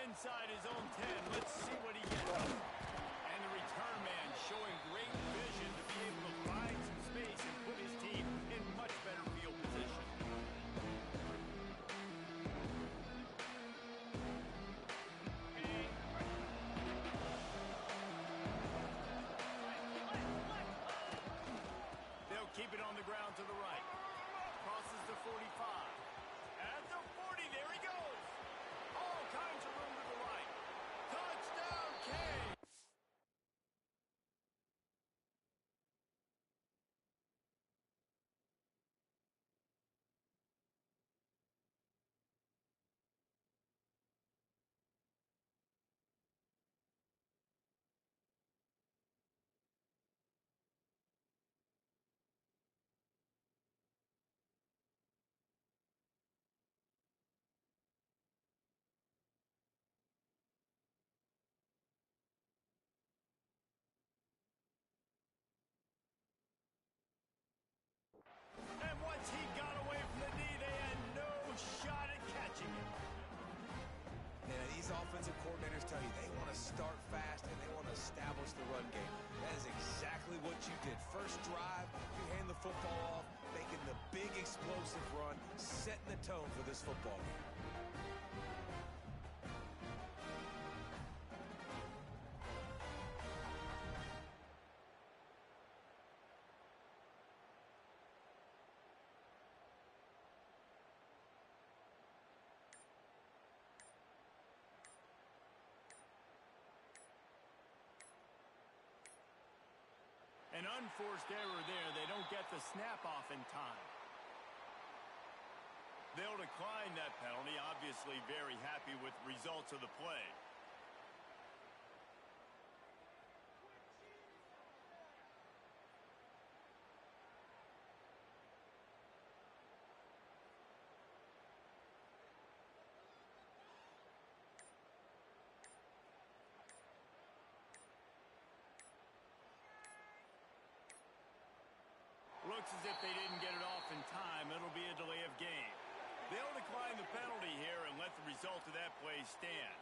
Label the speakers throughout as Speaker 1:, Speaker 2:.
Speaker 1: inside his own 10. Let's see what he gets. And the return man showing great vision to be able to find some space and put his team in much better field position. They'll keep it on the ground to the right. Crosses the 45. At the 40, there he goes. All kinds of room to the right. Touchdown, Kane. And once he got away from the knee, they had no shot at catching him.
Speaker 2: And these offensive coordinators tell you they want to start fast and they want to establish the run game. That is exactly what you did. First drive, you hand the football off, making the big explosive run, setting the tone for this football game.
Speaker 1: An unforced error there. They don't get the snap off in time. They'll decline that penalty. Obviously very happy with the results of the play. Looks as if they didn't get it off in time. It'll be a delay of game. They'll decline the penalty here and let the result of that play stand.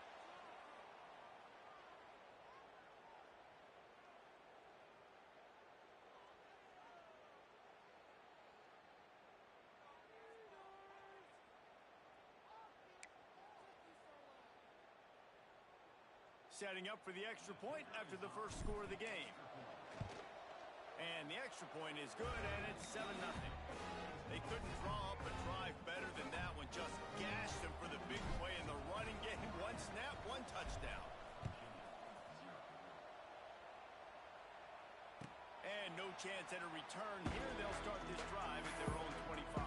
Speaker 1: Setting up for the extra point after the first score of the game. And the extra point is good, and it's 7-0. They couldn't draw up a drive better than that one. Just gashed them for the big play in the running game. One snap, one touchdown. And no chance at a return here. They'll start this drive at their own 25.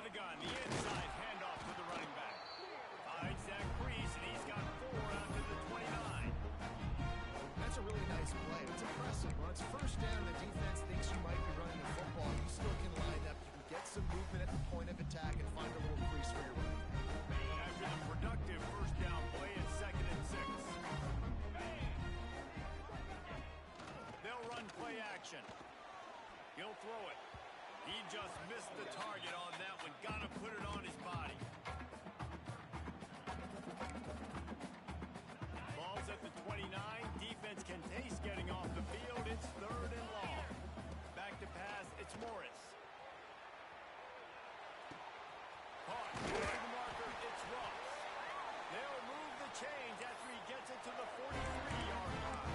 Speaker 1: Gun, the inside handoff to the running back. Finds that crease, and he's got 4 out to the 29.
Speaker 3: That's a really nice play. It's impressive. When it's first down, the defense thinks you might be running the football. You still can line up. You can get some movement at the point of attack and find a little crease for your running back.
Speaker 1: After the productive first down play, it's 2nd and 6. They'll run play action. He'll throw it. He just missed the target on that one. Got to put it on his body. Ball's at the 29. Defense can taste getting off the field. It's 3rd and long. Back to pass. It's Morris. Caught. Over the marker. It's Ross. They'll move the chains after he gets it to the 43-yard line.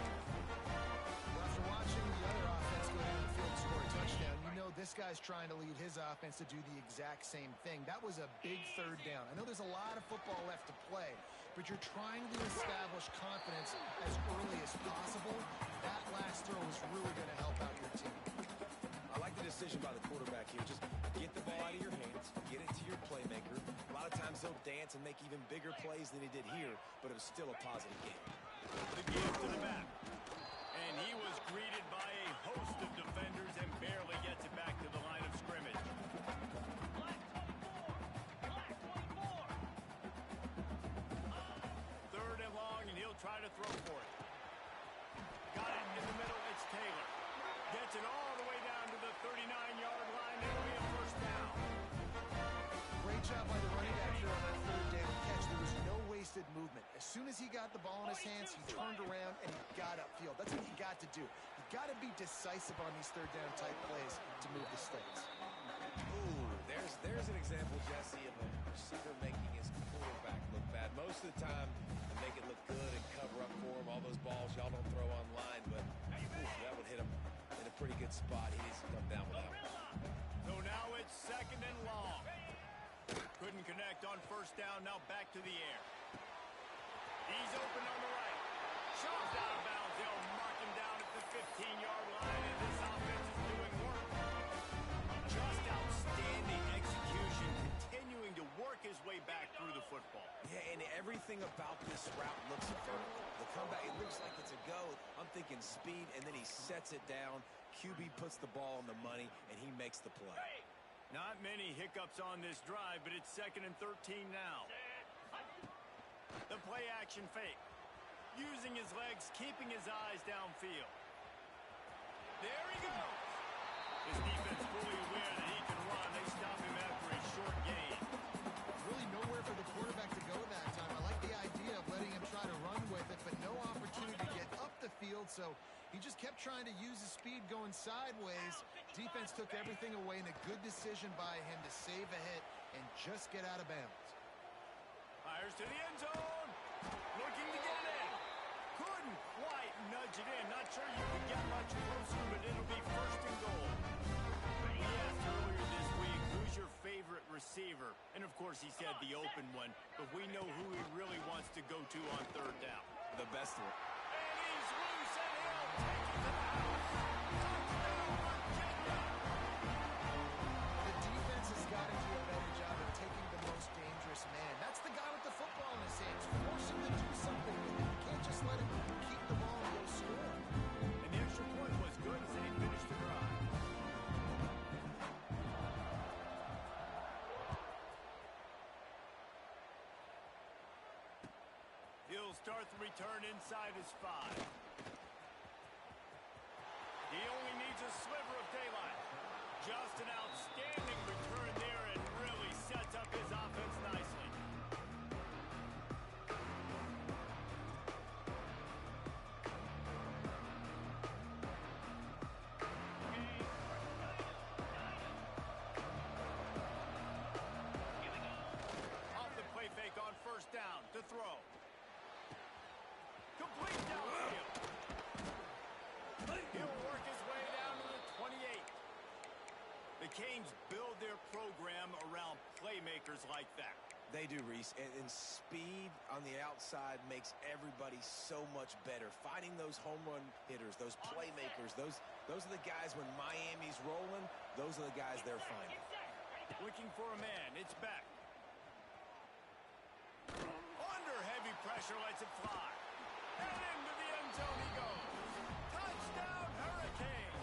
Speaker 3: After watching the other offense go down the field and score a touchdown, you know this guy's trying to lead his offense to do the exact same thing. That was a big 3rd down. I know there's a lot of football left to play, but you're trying to establish confidence as early as possible. That last throw is really going to help out your team.
Speaker 2: I like the decision by the quarterback here. Just get the ball out of your hands, get it to your playmaker. A lot of times he'll dance and make even bigger plays than he did here, but it was still a positive game.
Speaker 1: The give to the back. And And he was greeted by a host of defenders and barely gets it back to the line of scrimmage. Third and long, and he'll try to throw for it. Got it in the middle. It's Taylor. Gets it all the way down to the 39-yard line. It'll be a first down.
Speaker 3: Great job by the running back here on that third down catch. There was no wasted movement. As soon as he got the ball in his hands, he turned around and he got upfield. That's what you got to do. You got to be decisive on these third down type plays to move the stakes.
Speaker 2: Ooh, there's an example, Jesse, of a receiver making his quarterback look bad. Most of the time, they make it look good and cover up for him. All those balls y'all don't throw online, but that would hit him in a pretty good spot. He needs to come down with that one.
Speaker 1: So now it's second and long. Couldn't connect on first down. Now back to the air. He's open on the right. Shoved out of bounds. They'll mark him down at the 15-yard line, and this offense is doing work. Just outstanding execution, continuing to work his way back through the football.
Speaker 2: Yeah, and everything about this route looks vertical. The comeback, it looks like it's a go. I'm thinking speed, and then he sets it down. QB puts the ball on the money, and he makes the play.
Speaker 1: Not many hiccups on this drive, but it's second and 13 now. The play action fake. Using his legs, keeping his eyes downfield. There he goes. His defense fully aware that he can run. They stop him after a short gain.
Speaker 3: Really nowhere for the quarterback to go that time. I like the idea of letting him try to run with it, but no opportunity to get up the field, so he just kept trying to use his speed going sideways. Defense took everything away, and a good decision by him to save a hit and just get out of bounds.
Speaker 1: Fires to the end zone. Looking to get in. Couldn't quite nudge it in. Not sure you can get much closer, but it'll be first and goal. We asked earlier this week, who's your favorite receiver? And, of course, he said the open one, but we know who he really wants to go to on third down.
Speaker 2: The best one.
Speaker 1: And he's loose, and he'll take it to the house. Touchdown, Virginia.
Speaker 3: The defense has got to do a better job of taking the most dangerous man. That's the guy with the football in his hands. Force him to do something with it. You can't just let him keep the ball and go score.
Speaker 1: And the extra point was good as they finished the drive. He'll start the return inside his 5. He only needs a sliver of daylight. Just an outstanding return there and really sets up his offense nicely. Off the play fake on first down to throw. Complete downfield. He'll work his way down to the 28. The Canes build their program around playmakers like that.
Speaker 2: They do, Reese, and speed on the outside makes everybody so much better. Finding those home run hitters, those playmakers, those are the guys when Miami's rolling, those are the guys they're finding.
Speaker 1: Looking for a man. It's back. Under heavy pressure, lets it fly. And into the end zone he goes. Touchdown, Hurricane.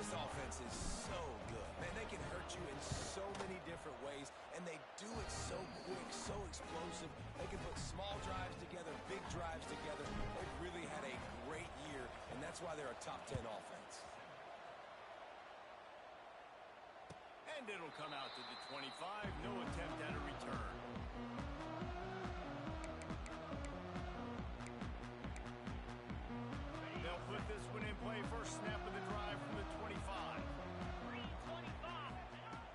Speaker 2: This offense is so good. Man, they can hurt you in so many different ways, and they do it so quick, so explosive. They can put small drives together, big drives together. They've really had a great year, and that's why they're a top 10 offense.
Speaker 1: And it'll come out to the 25. No attempt at a return. They'll put this one in play. First snap of the drive from the 25.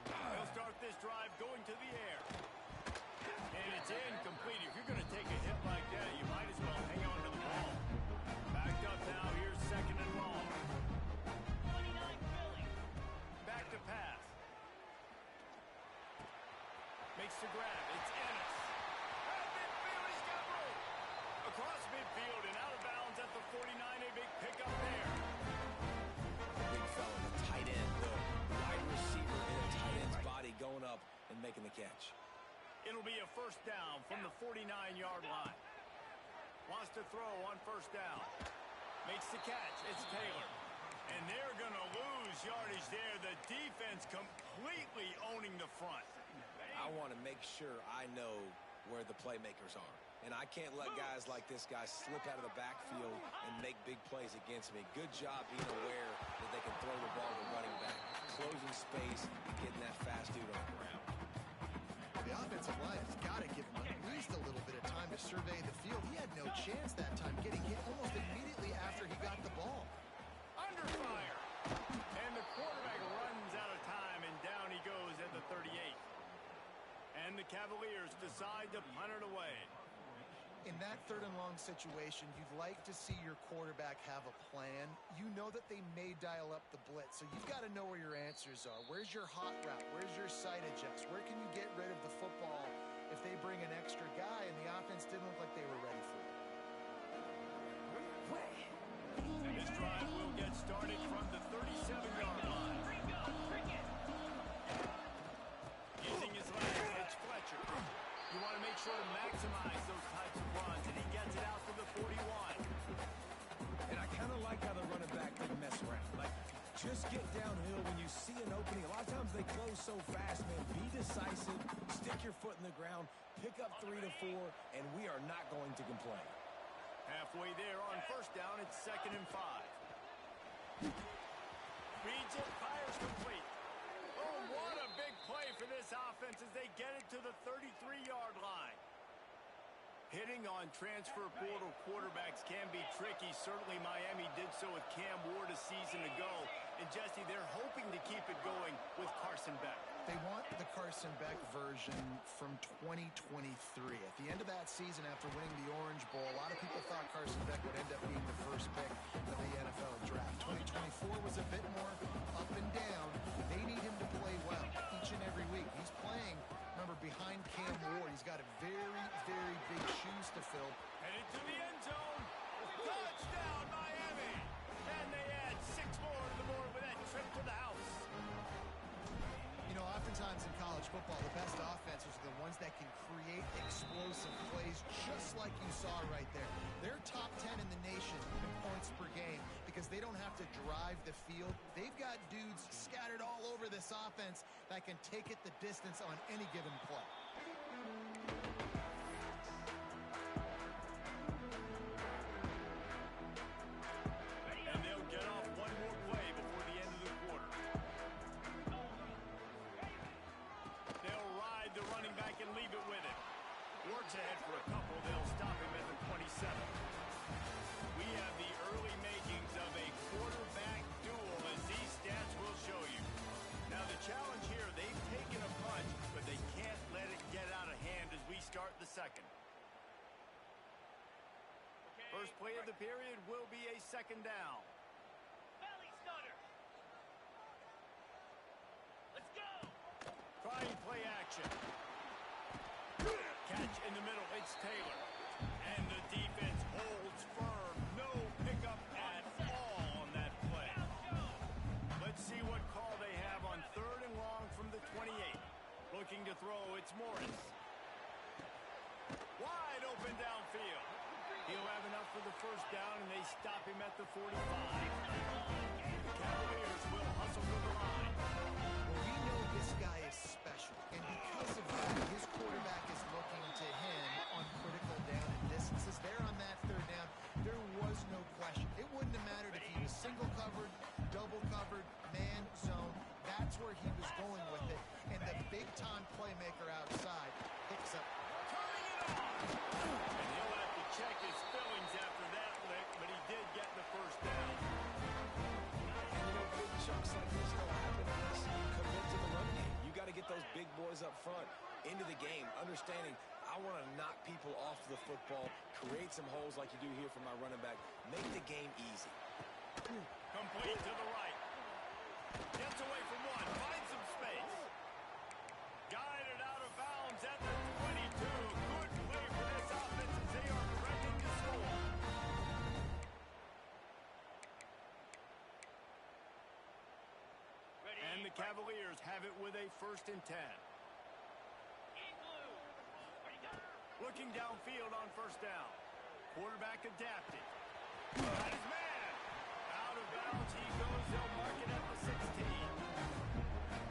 Speaker 1: They'll start this drive going to the air. And it's incomplete. If you're going to take a hit like that, you might as well hang on to the ball. Backed up now. Here's second and long. Back to pass. Makes the grab. It's Ennis. At midfield, he's got room. Across midfield and out of bounds at the 49. A big pickup there.
Speaker 2: The big fella, the tight end, the wide receiver in a tight end's body going up and making the catch.
Speaker 1: It'll be a first down from the 49-yard line. Wants to throw on first down. Makes the catch. It's Taylor. And they're going to lose yardage there. The defense completely owning the front.
Speaker 2: I want to make sure I know where the playmakers are. And I can't let guys like this guy slip out of the backfield and make big plays against me. Good job being aware that they can throw the ball to running back, closing space, and getting that fast dude on the ground.
Speaker 3: The offensive line has got to give him at least a little bit of time to survey the field. He had no chance that time, getting hit almost immediately after he got the ball.
Speaker 1: Under fire. And the quarterback runs out of time, and down he goes at the 38. And the Cavaliers decide to punt it away.
Speaker 3: In that third and long situation, you'd like to see your quarterback have a plan. You know that they may dial up the blitz, so you've got to know where your answers are. Where's your hot route? Where's your sight adjust? Where can you get rid of the football if they bring an extra guy and the offense didn't look like they were ready for it?
Speaker 1: This drive will get started from the 37-yard line. Using his legs, it's Fletcher. You want to make sure to maximize those types of runs, and he gets it out to the 41.
Speaker 2: And I kind of like how the running back didn't mess around. Like, just get downhill when you see an opening. A lot of times they close so fast, man. Be decisive, stick your foot in the ground, pick up 3 to 4, and we are not going to complain.
Speaker 1: Halfway there on first down, it's 2nd and 5. Reads it, fires complete. Oh, what a big play for this offense as they get it to the 33-yard line. Hitting on transfer portal quarterbacks can be tricky. Certainly Miami did so with Cam Ward a season ago. And Jesse, they're hoping to keep it going with Carson Beck.
Speaker 3: They want the Carson Beck version from 2023. At the end of that season, after winning the Orange Bowl, a lot of people thought Carson Beck would end up being the first pick of the NFL draft. 2024 was a bit more up and down. They need him to play well each and every week. He's playing, remember, behind Cam Ward. He's got a very, very big shoes to fill.
Speaker 1: Headed to the end zone. Touchdown, Miami. And they add 6 more to the board with that trip to the house.
Speaker 3: You know, oftentimes in college football, the best offenses are the ones that can create explosive plays, just like you saw right there. They're top 10 in the nation in points per game because they don't have to drive the field. They've got dudes scattered all over this offense that can take it the distance on any given play.
Speaker 1: And they'll get off one more play before the end of the quarter. They'll ride the running back and leave it with him. Works ahead for a couple. They'll stop him at the 27. We have the early makings of a quarterback duel, as these stats will show you. Now the challenge here, they've taken a punch, but they can't let it get out of hand as we start the second. First play of the period will be a 2nd down.
Speaker 4: Valley Stunner. Let's go.
Speaker 1: Trying play action. Catch in the middle. It's Taylor. And the defense holds firm. No pickup at all on that play. Let's see what call they have on 3rd and long from the 28. Looking to throw. It's Morris. Wide open downfield. He'll have enough for the first down, and they stop him at the 45. The Cavaliers will hustle to the line.
Speaker 3: Well, we know this guy is special, and because of that, his quarterback is looking to him on critical down and distances. There on that 3rd down, there was no question. It wouldn't have mattered if he was single covered, double covered, man zone. That's where he was going with it, and the big-time playmaker outside picks up.
Speaker 1: Turning it on! And he'll have to check his fillings after that lick, but he did get the first down.
Speaker 2: And, you know, big chunks like this don't happen unless you commit to the run game. You got to get those big boys up front into the game, understanding I want to knock people off the football, create some holes like you do here for my running back, make the game easy.
Speaker 1: Complete to the right. Gets away from one, finds some space. Guided out of bounds at the 22. Good play for this offense as they are threatening to score. And the Cavaliers have it with a 1st and 10. Looking downfield on 1st down. Quarterback adapted. Got his man. downs he goes. They'll mark it at the 16.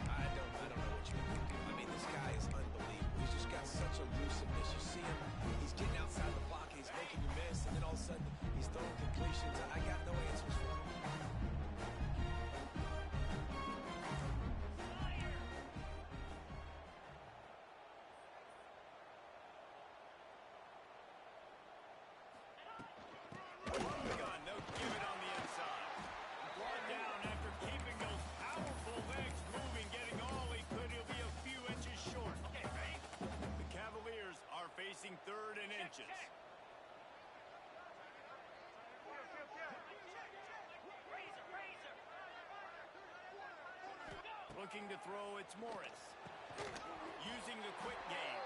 Speaker 2: I don't know what you're thinking. I mean, this guy is unbelievable. He's just got such elusiveness. You see him, he's getting outside the pocket, he's making you miss, and then all of a sudden, he's throwing completions. I got no answers for him.
Speaker 1: They'll give it on the inside. Brought down after keeping those powerful legs moving, getting all he could. He'll be a few inches short. Okay, ready? The Cavaliers are facing third and inches. Looking to throw, it's Morris. Using the quick game.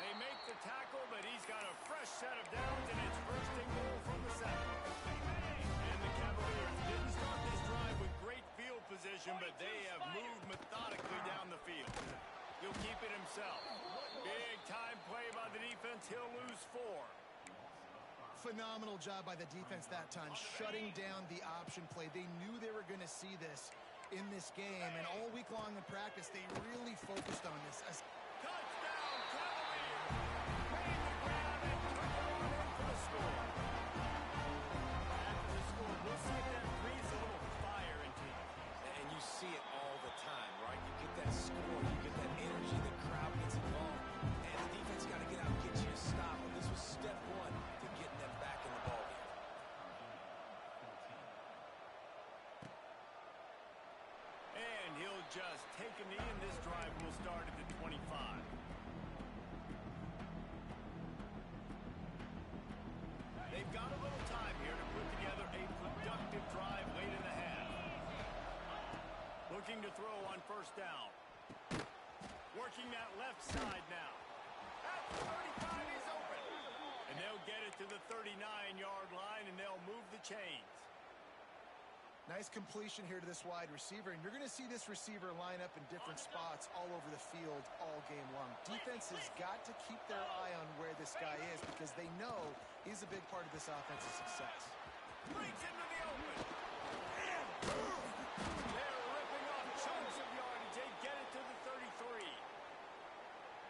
Speaker 1: They make the tackle, but he's got a fresh set of downs, and it's first and goal from the 7. And the Cavaliers didn't start this drive with great field position, but they have moved methodically down the field. He'll keep it himself. Big time play by the defense. He'll lose 4.
Speaker 3: Phenomenal job by the defense that time, shutting down the option play. They knew they were going to see this in this game, and all week long in practice, they really focused on this.
Speaker 1: Touchdown, Cavaliers! Made the grab and took it on in for the score. After the score, we'll see if that breathes a little fire into him.
Speaker 2: And you see it all the time, right? You get that score, you get that energy, the crowd gets involved, and the defense got to get out and get you a stop. And this was step 1 to getting them back in the ballgame.
Speaker 1: And he'll just take a knee, and this drive will start at the 25. They've got a little time here to put together a productive drive late in the half. Looking to throw on first down. Working that left side now. At the 35, he's open. And they'll get it to the 39-yard line, and they'll move the chains.
Speaker 3: Nice completion here to this wide receiver, and you're going to see this receiver line up in different spots all over the field all game long. Defense has got to keep their eye on where this guy is because they know he's a big part of this offense's success.
Speaker 1: Breaks into the open. They're ripping off chunks of yardage. They get it to the 33.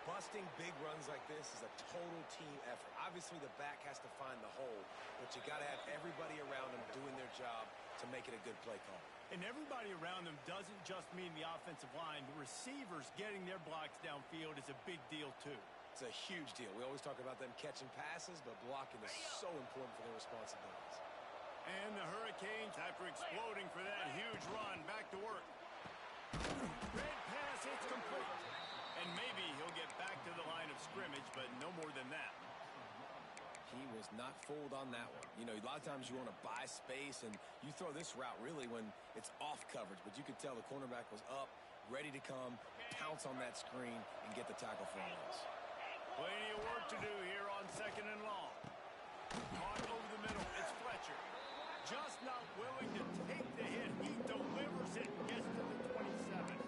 Speaker 2: Busting big runs like this is a total team effort. Obviously, the back has to find the hole, but you got to have everybody around them doing their job to make it a good play call.
Speaker 1: And everybody around them doesn't just mean the offensive line. The receivers getting their blocks downfield is a big deal, too.
Speaker 2: It's a huge deal. We always talk about them catching passes, but blocking is so important for their responsibilities.
Speaker 1: And the Hurricanes, after exploding for that huge run, back to work. Red pass, it's complete. And maybe he'll get back to the line of scrimmage, but no more than that.
Speaker 2: He was not fooled on that one. You know, a lot of times you want to buy space, and you throw this route really when it's off coverage, but you could tell the cornerback was up, ready to come, pounce on that screen, and get the tackle for a loss.
Speaker 1: Plenty of work to do here on 2nd and long. Caught over the middle, it's Fletcher. Just not willing to take the hit. He delivers it and gets to the 27.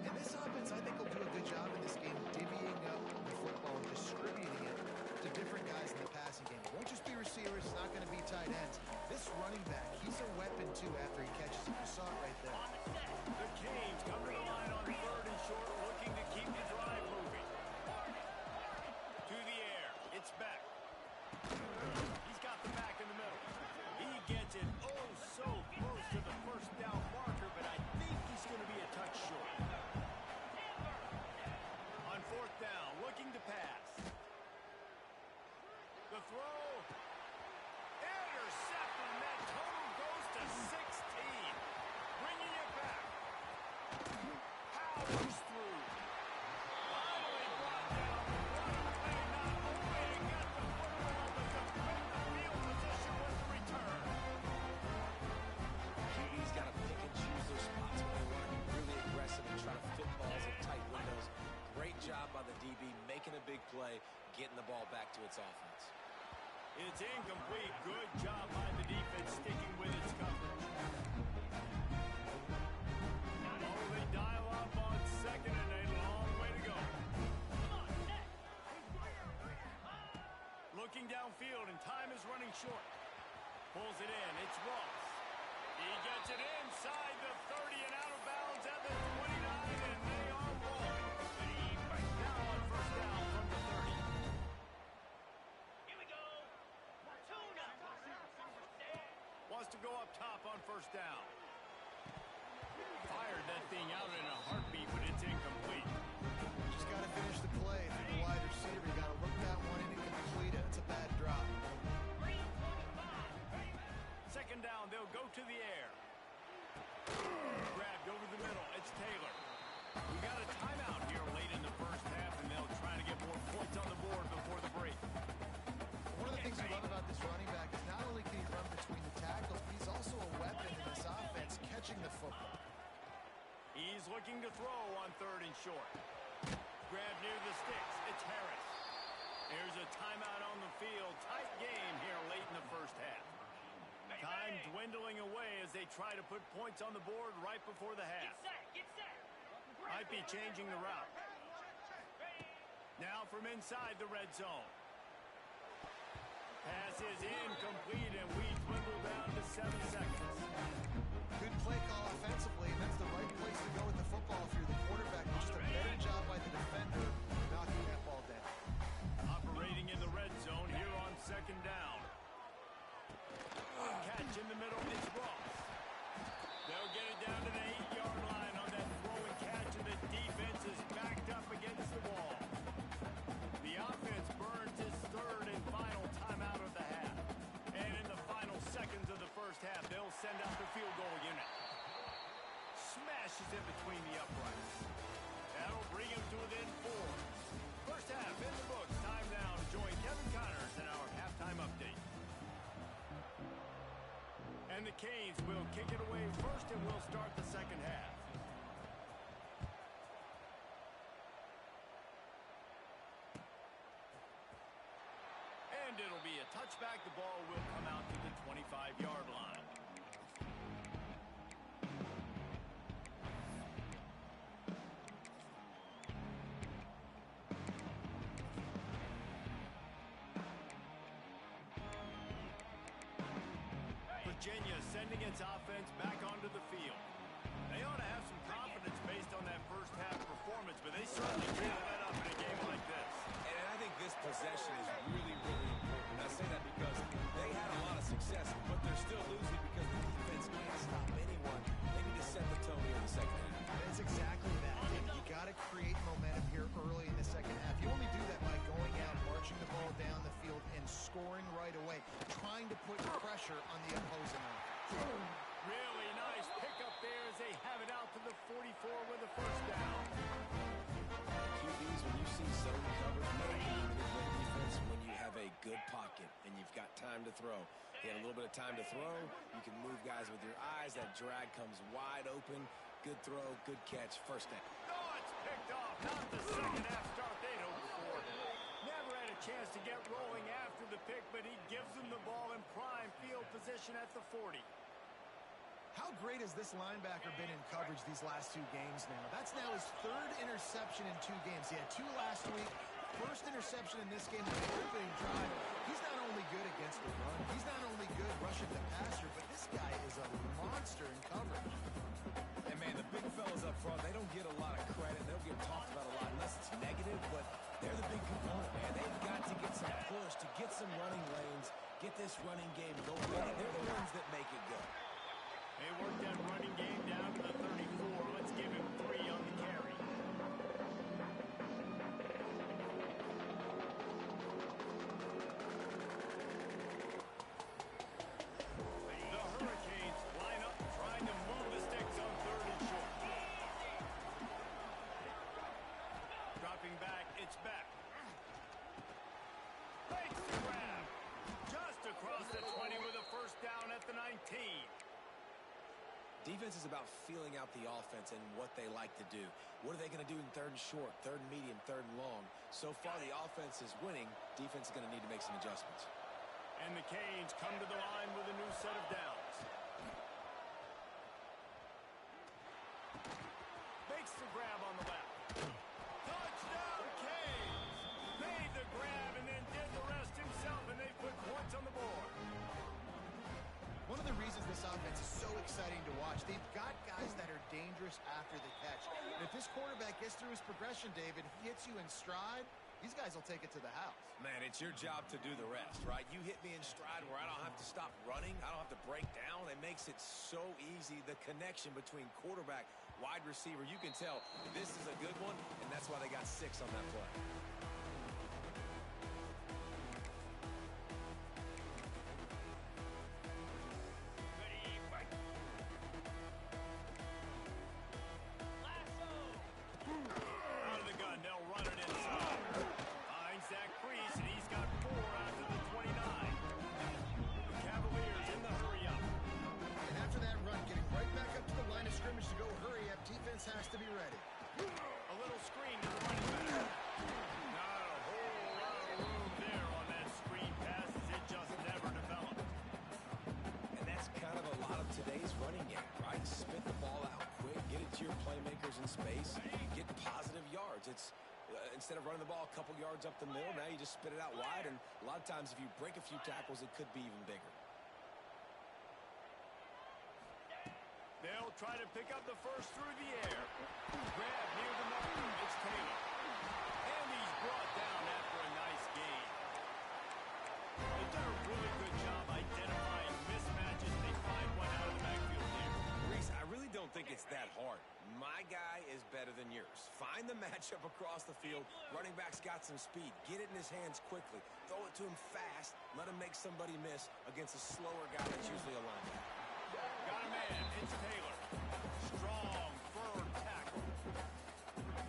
Speaker 3: And this offense, I think, will do a good job in this game, divvying up the football and distributing it to different guys in the passing game. It won't just be receivers. It's not going to be tight ends. This running back, he's a weapon, too, after he catches it. You saw it right there.
Speaker 1: The Canes come to the line on 3rd and short, looking to keep the drive moving. To the air. It's Beck. He's got the back in the middle. He gets it oh so close to the first down marker, but I think he's going to be a touch short. On 4th down, looking to pass. The throw. Intercepted, and that total goes to 16. Bringing it back. Powers through. Finally brought down. What a play. Not only he got the football, but to win the field position with the return.
Speaker 2: QB's got to pick and choose their spots when they want to be really aggressive and try to fit balls in tight windows. Great job by the DB, making a big play, getting the ball back to its offense.
Speaker 1: It's incomplete. Good job by the defense sticking with its coverage. Oh, they dial up on 2nd and a long way to go. Looking downfield, and time is running short. Pulls it in. It's Ross. He gets it inside the 30 and out of bounds at the 29, and they are rolling. Now on first down from the 30.
Speaker 4: Here we go. Tune up.
Speaker 1: Wants to go up top on first down. Fired that thing out in a heartbeat, but it's incomplete.
Speaker 3: Just got to finish the play. If you're the wide receiver, you got to look that one in and complete it. It's a bad drop.
Speaker 4: 325.
Speaker 1: Second down, they'll go to the air. Grabbed over the middle. It's Taylor. We got a timeout here late in the first half, and they'll try to get more points on the board before the break.
Speaker 3: One of the things I love about this running back is not only can he run between the tackles, but he's also a weapon in this offense catching the football.
Speaker 1: He's looking to throw on third and short. Grab near the sticks. It's Harris. Here's a timeout on the field. Tight game here late in the first half. Time dwindling away as they try to put points on the board right before the half.
Speaker 4: Get set.
Speaker 1: Might be changing the route. Now from inside the red zone. Pass is incomplete, and we dwindle down to 7 seconds.
Speaker 3: Good play call offensively, and that's the right place to go with the football if you're the quarterback. Just a better job by the defender knocking that ball down.
Speaker 1: Operating in the red zone here on second down. Catch in the middle, it's Ross. They'll get it down to the 8-yard line on that throw and catch, and the defense is backed up against the wall. The offense burns his third and final timeout of the half. And in the final seconds of the first half, they'll send out the field goal unit. Smashes in between the uprights. That'll bring him to within 4. First half in the books. Time now to join Kevin Connors in our halftime update. And the Canes will kick it away first, and we'll start the second half. And it'll be a touchback. The ball will come out to the 25-yard line. Virginia sending its offense back onto the field. They ought to have some confidence based on that first half performance, but they certainly can't let up in a game like this.
Speaker 2: And I think this possession is really, really important. I say that because they had a lot of success, but they're still losing because the defense can't stop anyone. They need to set the tone here in the second half.
Speaker 3: It's exactly that, Dave. You got to create momentum here early in the second half. You only do that by going out, marching the ball down the field, and scoring right away, trying to put pressure on the opposing offense.
Speaker 1: Really nice pickup there as they have it out to the 44 with a first down.
Speaker 2: QBs, when you see zone coverage, maybe even a great defense when you have a good pocket and you've got time to throw. You had a little bit of time to throw. You can move guys with your eyes. That drag comes wide open. Good throw, good catch, first down.
Speaker 1: Oh, it's picked off. Not the second half start they'd hoped for. Never had a chance to get rolling after the pick, but he gives them the ball in prime field position at the 40.
Speaker 3: How great has this linebacker been in coverage these last 2 games now? That's now his 3rd interception in 2 games. He had 2 last week. First interception in this game on the opening drive. He's not only good against the run, he's not only good rushing the passer, but this guy is a monster in coverage.
Speaker 2: And man, the big fellas up front, they don't get a lot of credit. They don't get talked about a lot unless it's negative, but they're the big component, man. They've got to get some push, to get some running lanes, get this running game going. They're the ones that make it go.
Speaker 1: They worked that running game down to the 34. Let's give him 3 on the carry. The Hurricanes line up trying to move the sticks on third and short. Dropping back, it's back. Makes the grab. Just across the 20 with a first down at the 19.
Speaker 2: Defense is about feeling out the offense and what they like to do. What are they going to do in third and short, third and medium, third and long? So far, the offense is winning. Defense is going to need to make some adjustments.
Speaker 1: And the Canes come to the line with a new set of downs. Makes the grab on the left. Touchdown, Canes! Made the grab and then did the rest himself, and they put points on the board.
Speaker 3: One of the reasons this offense is so exciting exciting to watch. They've got guys that are dangerous after the catch. And if this quarterback gets through his progression, David, he hits you in stride, these guys will take it to the house.
Speaker 2: Man, it's your job to do the rest, right? You hit me in stride where I don't have to stop running. I don't have to break down. It makes it so easy. The connection between quarterback, wide receiver, you can tell this is a good one, and that's why they got 6 on that play.
Speaker 3: Has to be ready.
Speaker 1: A little screen to the running back. Not a whole lot of room there on that screen pass as it just never developed.
Speaker 2: And that's kind of a lot of today's running game, right? Spit the ball out quick, get it to your playmakers in space, get positive yards. It's instead of running the ball a couple yards up the middle, now you just spit it out wide, and a lot of times if you break a few tackles, it could be even bigger.
Speaker 1: They'll try to pick up the first through the air. Grab near the marker. It's Taylor. And he's brought down after a nice gain. They've done a really good job identifying mismatches. They find one out of the backfield there.
Speaker 2: Reese, I really don't think it's that hard. My guy is better than yours. Find the matchup across the field. Running back's got some speed. Get it in his hands quickly. Throw it to him fast. Let him make somebody miss against a slower guy that's usually a linebacker.
Speaker 1: Got a man. It's Taylor. Strong, firm tackle.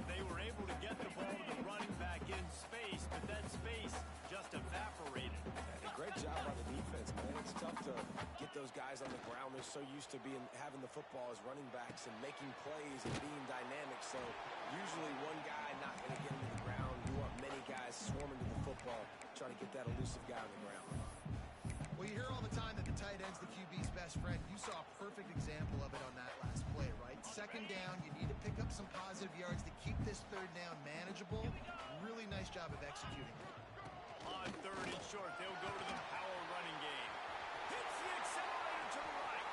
Speaker 1: They were able to get the ball to the running back in space, but that space just evaporated.
Speaker 2: A great job by the defense, man. It's tough to get those guys on the ground. They're so used to having the football as running backs and making plays and being dynamic. So usually one guy not going to get into the ground. You want many guys swarming to the football, trying to get that elusive guy on the ground.
Speaker 3: Well, you hear all the time that the tight end's the QB's best friend. You saw a perfect example of it on that last play, right? Second down, you need to pick up some positive yards to keep this third down manageable. Really nice job of executing.
Speaker 1: On third and short, they'll go to the power running game. Hits the accelerator to the right.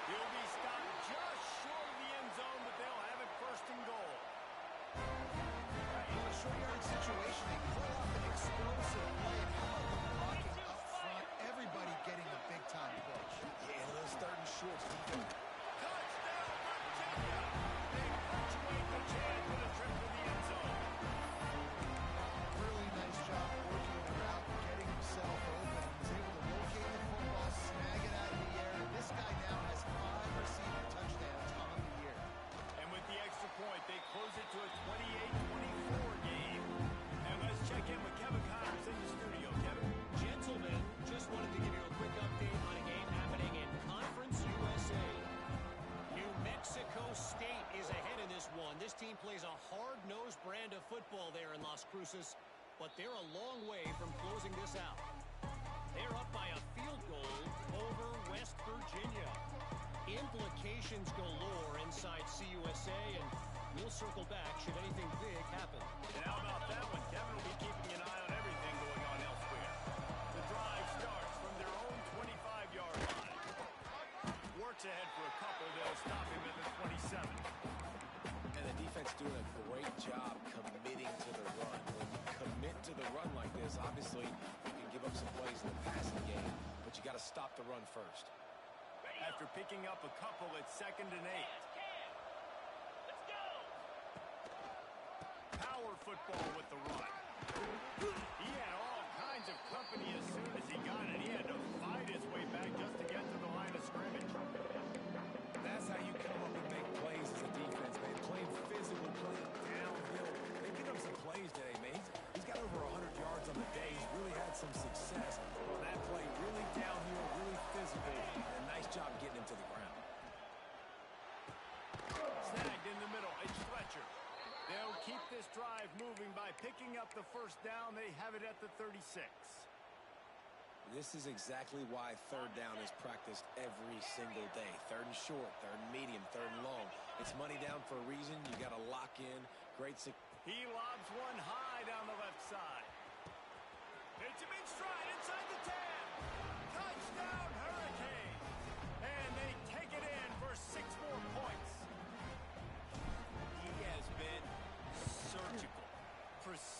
Speaker 1: He'll be stopped just short of the end zone, but they'll have it first and goal.
Speaker 3: In a short yardage situation, they pull off an explosive play. And how about the blocking up front? Everybody getting a big-time push.
Speaker 2: Yeah, those third and shorts.
Speaker 1: Touchdown, Virginia! They punctuate the chance with a trip to the end zone.
Speaker 3: Really nice job working the route, getting himself open. He was able to locate the football, snag it out of the air. This guy now has 5 receiving touchdowns on the year.
Speaker 1: And with the extra point, they close it to a 28-24 game. And let's check in with Kevin Connors in the studio. Kevin?
Speaker 5: Gentlemen, just wanted to give you a quick update on a game happening in Conference USA. New Mexico State is ahead in this one. This team plays a hard-nosed brand of football there in Las Cruces, but they're a long way from closing this out. They're up by a field goal over West Virginia. Implications galore inside CUSA, and we'll circle back should anything big happen.
Speaker 1: And how about that one? Kevin will be keeping an eye on everything going on elsewhere. The drive starts from their own 25-yard line. Works ahead for a couple. They'll stop him at the 27.
Speaker 2: And the defense doing a great job committing to the run. When you commit to the run like this, obviously you can give up some plays in the passing game, but you got to stop the run first.
Speaker 1: After picking up a couple, it's 2nd and 8.
Speaker 4: Let's go.
Speaker 1: Power football with the run. He had all kinds of company as soon as he got it. He had to fight his way back just to get to the line of scrimmage.
Speaker 2: That's how you come up and make plays as a defense, man. Playing physical, playing downhill. They get up some plays today, man. He's got over 100 yards on the day. He's really had some success on that play. Really downhill, really physical, and a nice job getting him to the ground.
Speaker 1: Snagged in the middle. It's Fletcher. They'll keep this drive moving by picking up the first down. They have it at the 36.
Speaker 2: This is exactly why third down is practiced every single day. Third and short, third and medium, third and long. It's money down for a reason. You got to lock in.
Speaker 1: He lobs one high down the left side. Hits him in stride inside the 10. Touchdown, Hurricanes. And they take it in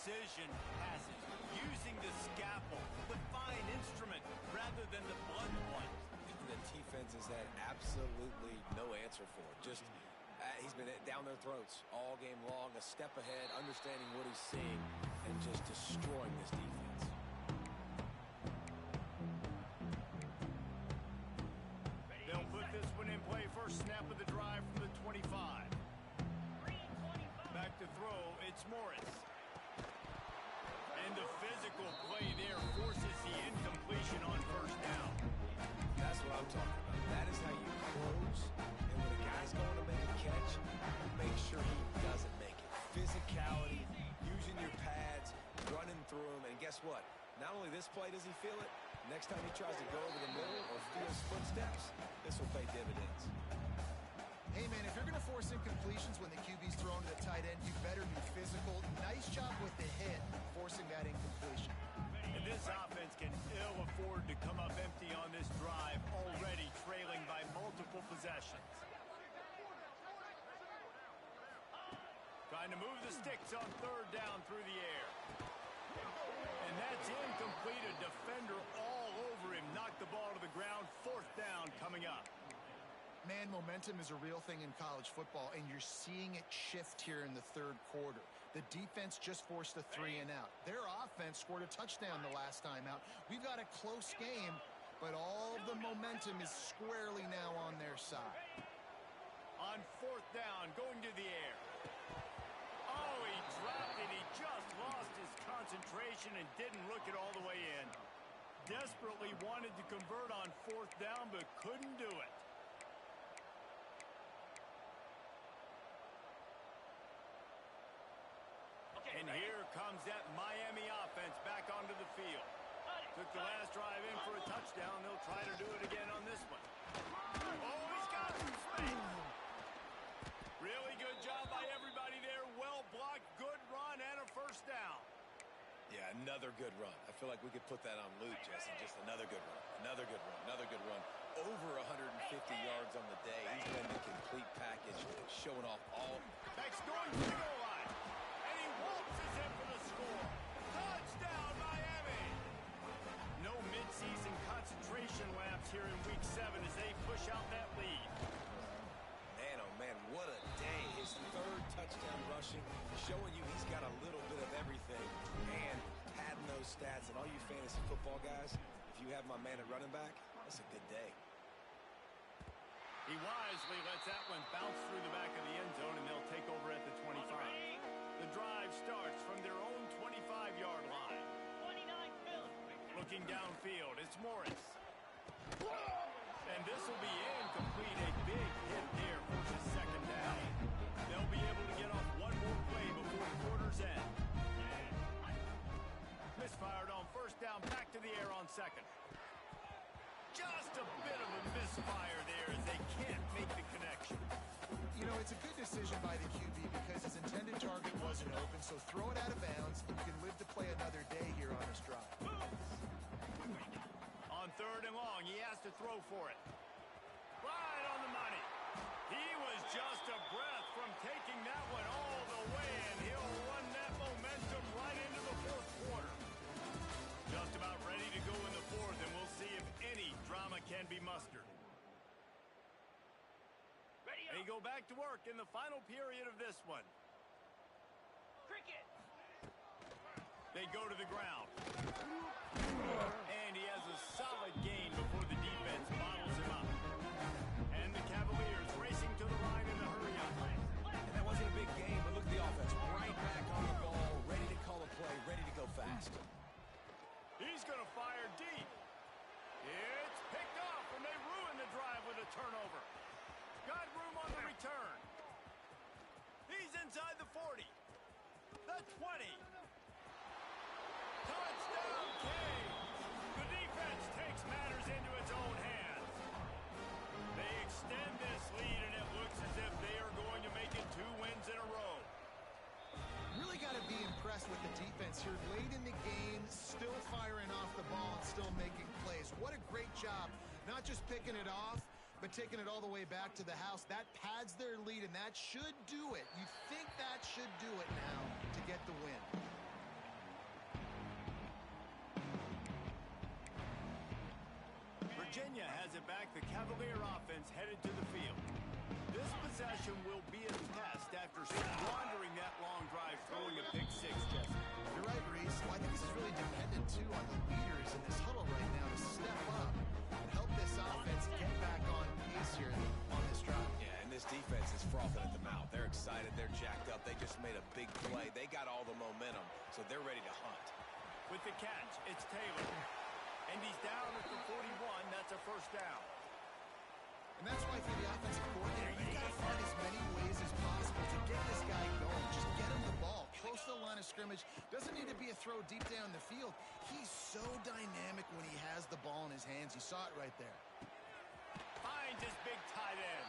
Speaker 1: precision passes, using the scalpel, the fine instrument, rather than the blunt one.
Speaker 2: The defense has had absolutely no answer for it. Just, he's been down their throats all game long, a step ahead, understanding what he's seeing, and just destroying this defense.
Speaker 1: They'll put this one in play. First snap of the drive from the 25. Back to throw, it's Morris. And the physical play there forces the incompletion on first down.
Speaker 2: That's what I'm talking about. That is how you close. And when a guy's going to make a catch, make sure he doesn't make it. Physicality, using your pads, running through them. And guess what? Not only this play does he feel it, next time he tries to go over the middle or feels footsteps, this will pay dividends.
Speaker 3: Hey, man, if you're going to force incompletions when the QB's thrown to the tight end, you better be physical. Nice job with the hit, forcing that incompletion.
Speaker 1: And this offense can ill afford to come up empty on this drive, already trailing by multiple possessions. Trying to move the sticks on third down through the air. And that's incomplete. A defender all over him. Knocked the ball to the ground. Fourth down coming up.
Speaker 3: Man, momentum is a real thing in college football, and you're seeing it shift here in the third quarter. The defense just forced a 3-and-out. Their offense scored a touchdown the last time out. We've got a close game, but all of the momentum is squarely now on their side.
Speaker 1: On fourth down, going to the air. Oh, he dropped it. He just lost his concentration and didn't look it all the way in. Desperately wanted to convert on fourth down, but couldn't do it. And here comes that Miami offense back onto the field. Took the last drive in for a touchdown. They'll try to do it again on this one. Oh, he's got some space. Really good job by everybody there. Well blocked, good run, and a first down.
Speaker 2: Yeah, another good run. I feel like we could put that on loop, Jesse. Just another good run. Another good run. Another good run. Over 150 yards on the day. He's been the complete package, showing off all.
Speaker 1: Next going to the goal line. And he waltzes in for the score. Touchdown, Miami. No midseason concentration laps here in Week 7 as they push out that lead.
Speaker 2: Man, oh man, what a day. His third touchdown rushing, showing you he's got a little bit of everything. And padding those stats. And all you fantasy football guys, if you have my man at running back, that's a good day.
Speaker 1: He wisely lets that one bounce through the back of the end zone, and they'll take over at the 25. The drive starts from their own 25-yard line. Looking downfield, it's Morris. And this will be incomplete. A big hit there for the second down. They'll be able to get off one more play before the quarter's end. Misfired on first down, back to the air on second. Just a bit of a misfire there as they can't make the connection.
Speaker 3: You know, it's a good decision by the QB because his intended target wasn't open, so throw it out of bounds, and you can live to play another day here on this drive.
Speaker 1: On third and long, he has to throw for it. Right on the money. He was just a breath from taking that one all the way, and he'll run that momentum right into the fourth quarter. Just about ready to go in the fourth, and we'll see if any drama can be mustered. They go back to work in the final period of this one.
Speaker 4: Cricket.
Speaker 1: They go to the ground. And he has a solid gain before the defense bottles him up. And the Cavaliers racing to the line in the hurry up.
Speaker 2: And that wasn't a big game, but look at the offense. Right back on the ball, ready to call a play, ready to go fast.
Speaker 1: He's going to fire deep. It's picked off, and they ruin the drive with a turnover. Got room on the return. He's inside the 40. The 20. Touchdown, Canes. The defense takes matters into its own hands. They extend this lead, and it looks as if they are going to make it 2 wins in a row.
Speaker 3: Really got to be impressed with the defense here. Late in the game, still firing off the ball and still making plays. What a great job. Not just picking it off, but taking it all the way back to the house. That pads their lead, and that should do it. You think that should do it now to get the win.
Speaker 1: Virginia has it back. The Cavalier offense headed to the field. This possession will be a test after squandering that long drive, throwing a pick six, Jesse.
Speaker 3: You're right, Reese. Well, I think this is really dependent, too, on the leaders in this huddle right now to step up and help this offense get back on pace here on this drive.
Speaker 2: Yeah, and this defense is frothing at the mouth. They're excited. They're jacked up. They just made a big play. They got all the momentum, so they're ready to hunt.
Speaker 1: With the catch, it's Taylor. And he's down at the 41. That's a first down.
Speaker 3: And that's why for the offensive coordinator, you've got to find as many ways as possible to get this guy going. Just get him the ball. Close to the line of scrimmage. Doesn't need to be a throw deep down the field. He's so dynamic when he has the ball in his hands. You saw it right there.
Speaker 1: Finds his big tight end.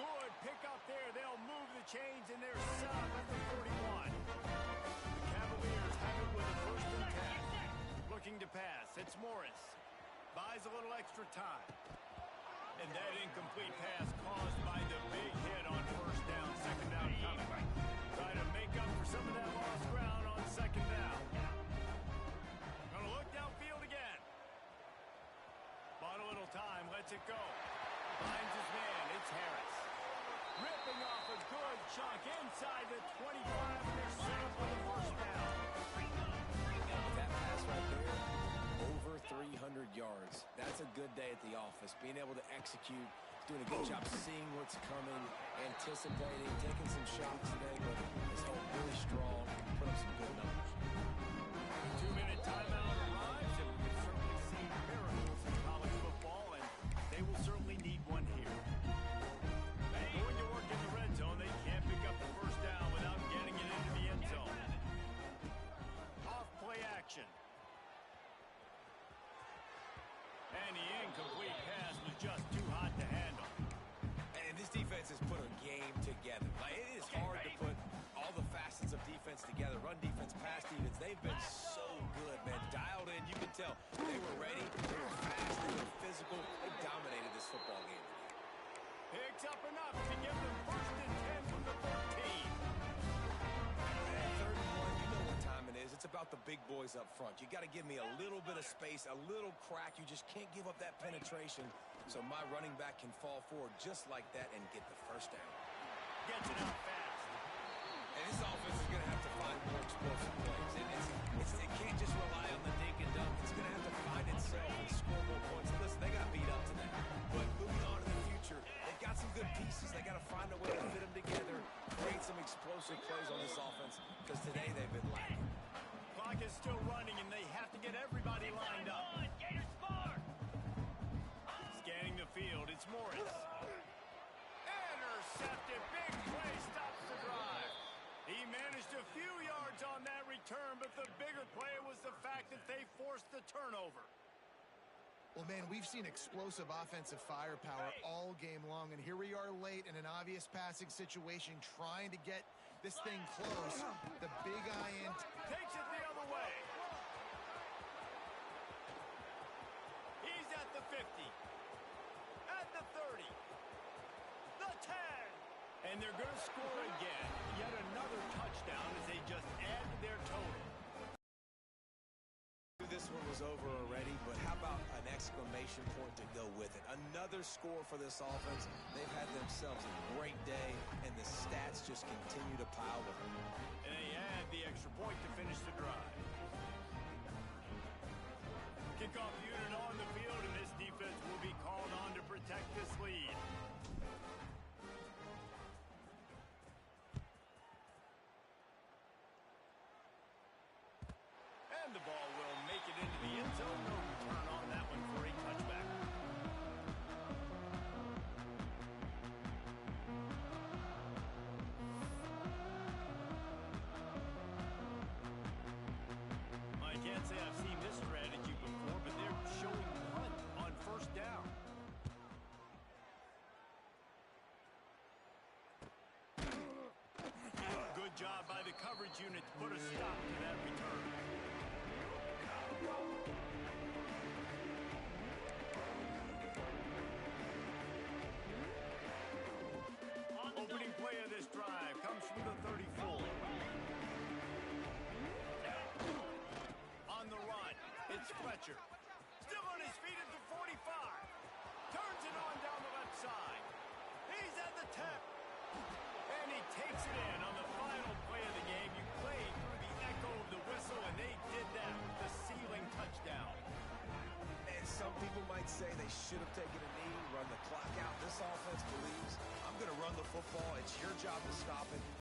Speaker 1: Good pick up there. They'll move the chains, and they're set up at the 41. The Cavaliers have it with a 1st and 10. Looking to pass. It's Morris. Buys a little extra time. And that incomplete pass caused by the big hit on 1st down. 2nd down coming. Trying to make up for some of that lost ground on 2nd down. Gonna look downfield again. Bought a little time. Lets it go. Finds his man. It's Harris. Ripping off a good chunk inside the 25. They're set up for the 1st down.
Speaker 2: That pass right there, over 300 yards. That's a good day at the office. Being able to execute, doing a good job seeing what's coming, anticipating, taking some shots today, but his hope really strong, put up some good numbers.
Speaker 1: 2-minute timeout arrives, and we've certainly seen miracles in college football, and they will certainly need one here. Going to work in the red zone, they can't pick up the 1st down without getting it into the end zone. Off play action. And the incomplete pass was just too hot to handle.
Speaker 2: And this defense has put a game together. Like, it is hard to put all the facets of defense together. Run defense, pass defense. They've been so good, man. Dialed in. You can tell they were ready. They were fast. They were physical. They dominated this football game.
Speaker 1: Picks up enough to give them 1st and 10 from the 13.
Speaker 2: At 3rd and 1, you know what time it is. It's about the big boys up front. You got to give me a little bit of space, a little crack. You just can't give up that penetration. So my running back can fall forward just like that and get the 1st down.
Speaker 1: Gets it out fast.
Speaker 2: And this offense is going to have to find more explosive plays. It can't just rely on the dink and dunk. It's going to have to find itself and score more points. And listen, they got beat up today. But moving on to the future, they've got some good pieces. They got to find a way to fit them together, create some explosive plays on this offense, because today they've been lacking.
Speaker 1: Clock is still running, and they have to get everybody lined up. Scanning the field, it's Morris. Intercepted, big play, stops the drive. He managed a few yards on that return, but the bigger play was the fact that they forced the turnover.
Speaker 3: Well, man, we've seen explosive offensive firepower all game long, and here we are late in an obvious passing situation trying to get this thing close. The big INT
Speaker 1: takes it the other way. He's at the 50. At the 30. The 10. And they're going to score again. Yet another touchdown as they just add to their total.
Speaker 2: This one was over already, but how about an exclamation point to go with it? Another score for this offense. They've had themselves a great day, and the stats just continue to pile with them.
Speaker 1: And they add the extra point to finish the drive. Kickoff unit on the field, and this defense will be called on to protect this lead. And the ball will make it into the end zone. No return on that one for a touchback. I can't say I've seen this strategy before, but they're showing punt on 1st down. Good job by the coverage unit to put a stop to that return. Opening play of this drive comes from the 34. On the run, it's Fletcher. Still on his feet at the 45. side. He's at the tap. And he takes it in on the final play of the game. You played through the echo of the whistle, and they did that with the ceiling touchdown.
Speaker 2: And some people might say they should have taken a knee, run the clock out. This offense believes, I'm going to run the football. It's your job to stop it.